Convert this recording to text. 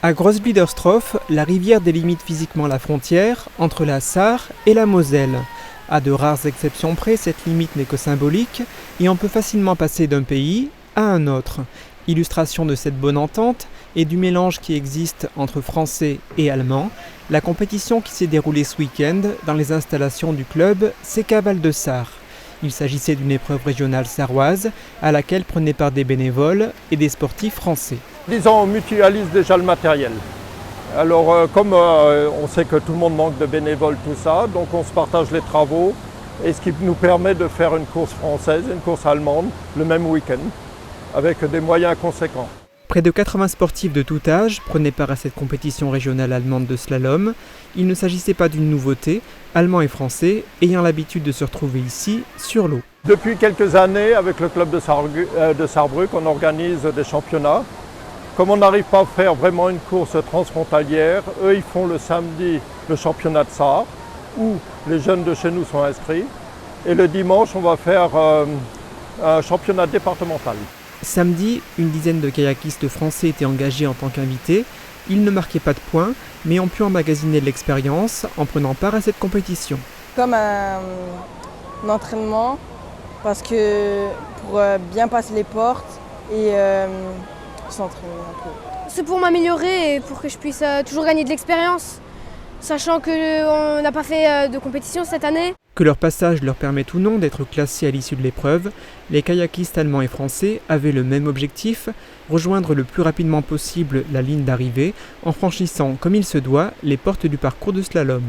À Grossbiederstroff, la rivière délimite physiquement la frontière entre la Sarre et la Moselle. À de rares exceptions près, cette limite n'est que symbolique et on peut facilement passer d'un pays à un autre. Illustration de cette bonne entente et du mélange qui existe entre français et allemand, la compétition qui s'est déroulée ce week-end dans les installations du club CK Val de Sarre. Il s'agissait d'une épreuve régionale sarroise à laquelle prenaient part des bénévoles et des sportifs français. Disons, on mutualise déjà le matériel. Alors comme on sait que tout le monde manque de bénévoles, tout ça, donc on se partage les travaux et ce qui nous permet de faire une course française et une course allemande le même week-end avec des moyens conséquents. Près de 80 sportifs de tout âge prenaient part à cette compétition régionale allemande de slalom. Il ne s'agissait pas d'une nouveauté, Allemands et Français ayant l'habitude de se retrouver ici, sur l'eau. Depuis quelques années, avec le club de Sarrebruck, on organise des championnats. Comme on n'arrive pas à faire vraiment une course transfrontalière, eux ils font le samedi le championnat de Sarre, où les jeunes de chez nous sont inscrits. Et le dimanche, on va faire un championnat départemental. Samedi, une dizaine de kayakistes français étaient engagés en tant qu'invités. Ils ne marquaient pas de points, mais ont pu emmagasiner de l'expérience en prenant part à cette compétition. Comme un entraînement, parce que pour bien passer les portes et s'entraîner un peu. C'est pour m'améliorer et pour que je puisse toujours gagner de l'expérience, sachant qu'on n'a pas fait de compétition cette année. Que leur passage leur permette ou non d'être classés à l'issue de l'épreuve, les kayakistes allemands et français avaient le même objectif, rejoindre le plus rapidement possible la ligne d'arrivée en franchissant, comme il se doit, les portes du parcours de slalom.